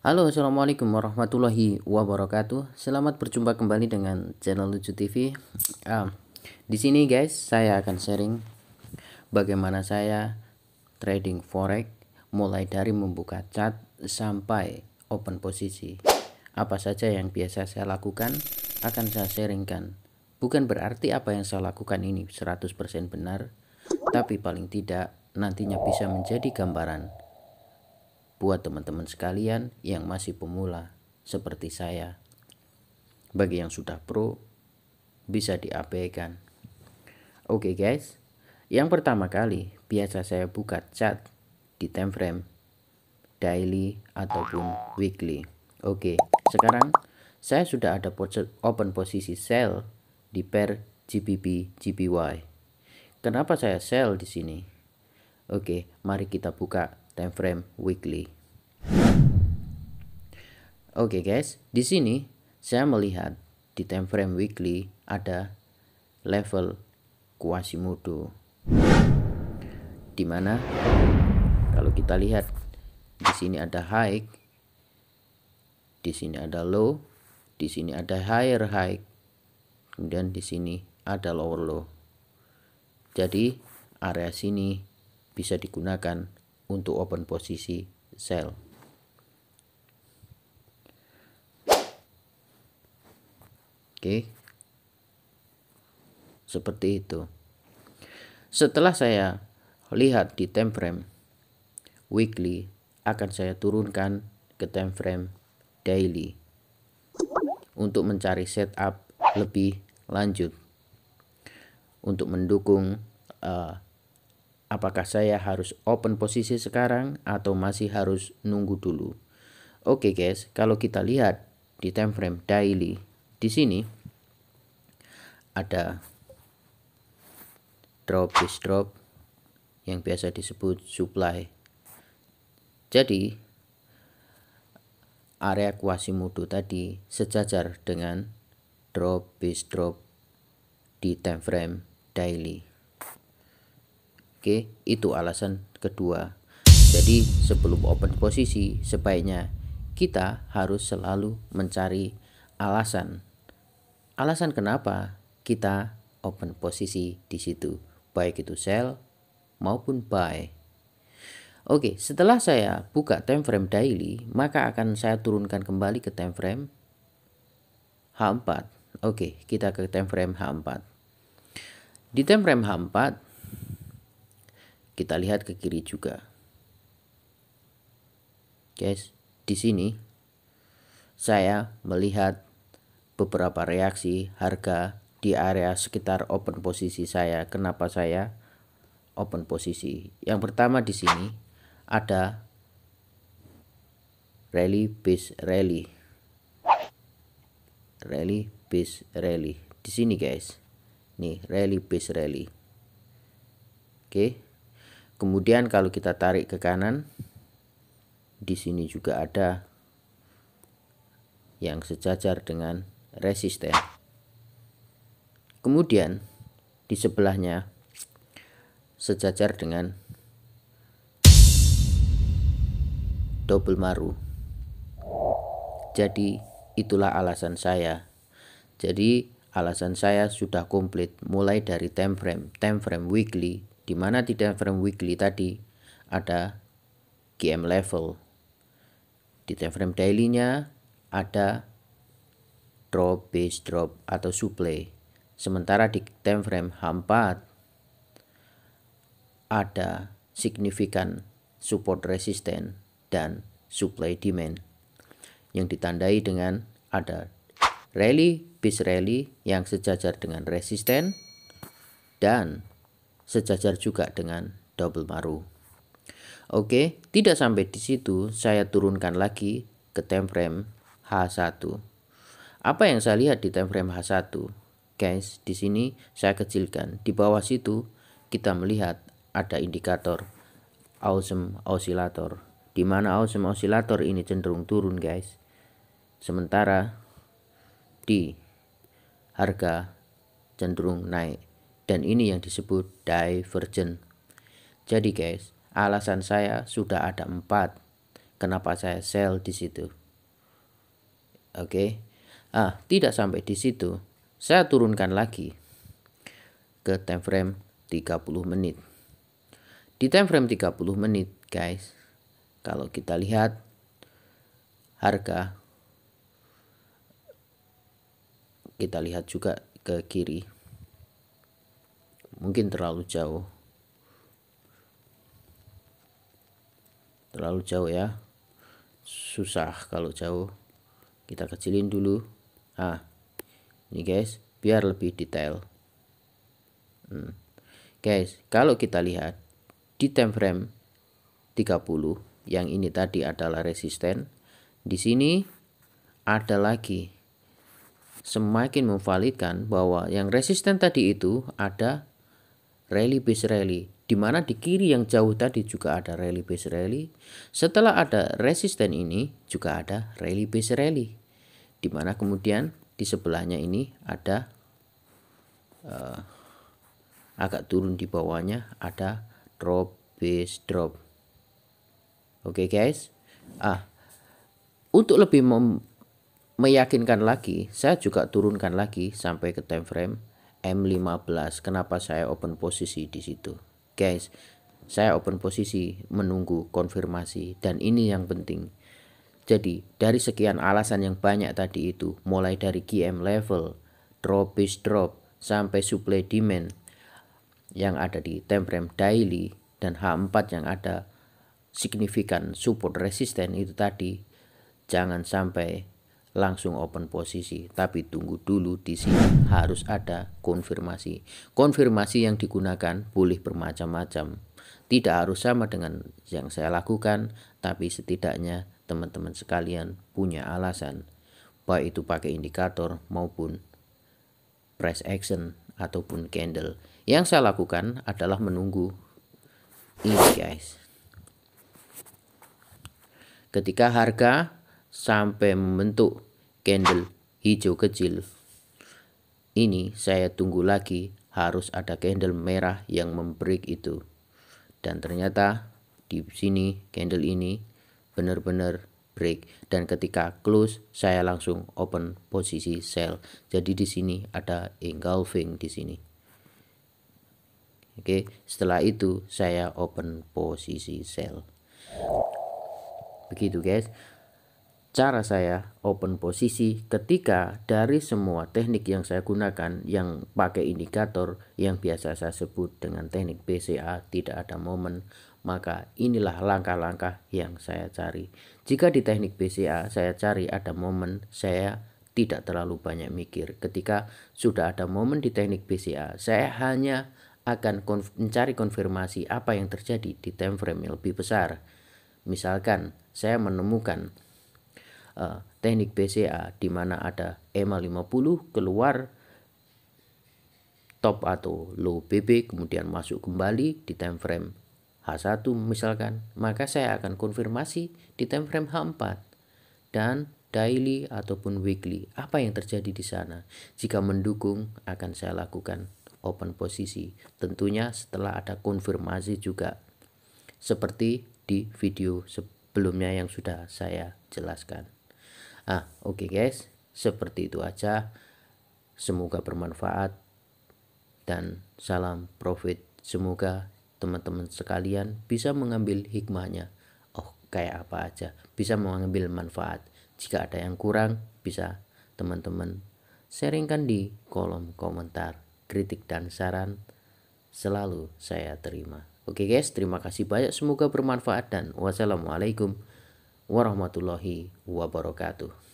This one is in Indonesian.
Halo, assalamualaikum warahmatullahi wabarakatuh. Selamat berjumpa kembali dengan channel Lucu TV. Di sini guys, saya akan sharing bagaimana saya trading forex, mulai dari membuka chart sampai open posisi. Apa saja yang biasa saya lakukan akan saya sharingkan. Bukan berarti apa yang saya lakukan ini 100% benar, tapi paling tidak nantinya bisa menjadi gambaran buat teman-teman sekalian yang masih pemula seperti saya. Bagi yang sudah pro, bisa diabaikan. Oke guys, yang pertama kali biasa saya buka chart di time frame daily ataupun weekly. Oke, sekarang saya sudah ada open posisi sell di pair GBP JPY. Kenapa saya sell di sini? Oke, mari kita buka time frame weekly. Oke guys, di sini saya melihat di time frame weekly ada level Quasimodo, dimana kalau kita lihat di sini ada high, di sini ada low, di sini ada higher high, kemudian di sini ada lower low. Jadi area sini bisa digunakan untuk open posisi sell. Oke, seperti itu. Setelah saya lihat di time frame weekly, akan saya turunkan ke time frame daily untuk mencari setup lebih lanjut untuk mendukung apakah saya harus open posisi sekarang atau masih harus nunggu dulu. Oke guys, kalau kita lihat di time frame daily, di sini ada drop base drop yang biasa disebut supply. Jadi area Quasimodo tadi sejajar dengan drop base drop di time frame daily. Oke, itu alasan kedua. Jadi sebelum open posisi sebaiknya kita harus selalu mencari alasan kenapa kita open posisi di situ, baik itu sell maupun buy. Oke, setelah saya buka time frame daily, maka akan saya turunkan kembali ke time frame H4. Oke, kita ke time frame H4. Di time frame H4 kita lihat ke kiri juga. Guys, di sini saya melihat beberapa reaksi harga di area sekitar open posisi saya. Kenapa saya open posisi? Yang pertama di sini ada rally base rally. Rally base rally. Di sini guys. Nih, rally base rally. Oke. Kemudian kalau kita tarik ke kanan, di sini juga ada yang sejajar dengan resisten. Kemudian di sebelahnya sejajar dengan double maru. Jadi itulah alasan saya. Jadi alasan saya sudah komplit mulai dari time frame weekly, di mana di time frame weekly tadi ada GM level. Di time frame daily-nya ada drop base drop atau supply. Sementara di time frame H4 ada signifikan support resisten dan supply demand yang ditandai dengan ada rally base rally yang sejajar dengan resisten dan sejajar juga dengan double maru. Oke, tidak sampai di situ, saya turunkan lagi ke time frame H1. Apa yang saya lihat di time frame H1? Guys, di sini saya kecilkan. Di bawah situ kita melihat ada indikator awesome oscillator, di mana awesome oscillator ini cenderung turun, guys. Sementara di harga cenderung naik, dan ini yang disebut divergent. Jadi guys, alasan saya sudah ada 4 kenapa saya sell di situ. Oke. Tidak sampai di situ. Saya turunkan lagi ke time frame 30 menit. Di time frame 30 menit, guys, kalau kita lihat harga, kita lihat juga ke kiri. Mungkin terlalu jauh. Terlalu jauh ya. Susah kalau jauh. Kita kecilin dulu. Ini guys, biar lebih detail. Guys, kalau kita lihat di time frame 30, yang ini tadi adalah resisten. Di sini ada lagi, semakin memvalidkan bahwa yang resisten tadi itu ada rally base rally, dimana di kiri yang jauh tadi juga ada rally base rally. Setelah ada resisten ini juga ada rally base rally, dimana kemudian di sebelahnya ini ada agak turun di bawahnya ada drop base drop. Oke guys, untuk lebih meyakinkan lagi, saya juga turunkan lagi sampai ke time frame M15. Kenapa saya open posisi di situ, guys? Saya open posisi menunggu konfirmasi, dan ini yang penting. Jadi dari sekian alasan yang banyak tadi itu, mulai dari GM level, drop base drop, sampai supply demand yang ada di time frame daily, dan H4 yang ada signifikan support resisten itu tadi, jangan sampai langsung open posisi, tapi tunggu dulu. Di sini harus ada konfirmasi. Konfirmasi yang digunakan boleh bermacam-macam, tidak harus sama dengan yang saya lakukan, tapi setidaknya teman-teman sekalian punya alasan, baik itu pakai indikator maupun price action ataupun candle. Yang saya lakukan adalah menunggu ini guys. Ketika harga sampai membentuk candle hijau kecil, ini saya tunggu lagi, harus ada candle merah yang membreak itu. Dan ternyata di sini candle ini benar-benar break, dan ketika close saya langsung open posisi sell. Jadi di sini ada engulfing di sini. Oke, setelah itu saya open posisi sell. Begitu guys, cara saya open posisi ketika dari semua teknik yang saya gunakan yang pakai indikator yang biasa saya sebut dengan teknik BCA, tidak ada momen, maka inilah langkah-langkah yang saya cari. Jika di teknik BCA saya cari ada momen, saya tidak terlalu banyak mikir. Ketika sudah ada momen di teknik BCA, saya hanya akan mencari konfirmasi apa yang terjadi di time frame yang lebih besar. Misalkan saya menemukan teknik BCA di mana ada EMA 50 keluar top atau low BB, kemudian masuk kembali di time frame H1 misalkan, maka saya akan konfirmasi di time frame H4 dan daily ataupun weekly apa yang terjadi di sana. Jika mendukung akan saya lakukan open posisi, tentunya setelah ada konfirmasi juga seperti di video sebelumnya yang sudah saya jelaskan. Oke guys, seperti itu aja. Semoga bermanfaat dan salam profit. Semoga teman-teman sekalian bisa mengambil hikmahnya. Kayak apa aja, bisa mengambil manfaat. Jika ada yang kurang, bisa teman-teman sharingkan di kolom komentar. Kritik dan saran selalu saya terima. Oke guys, terima kasih banyak, semoga bermanfaat dan wassalamualaikum warahmatullahi wabarakatuh.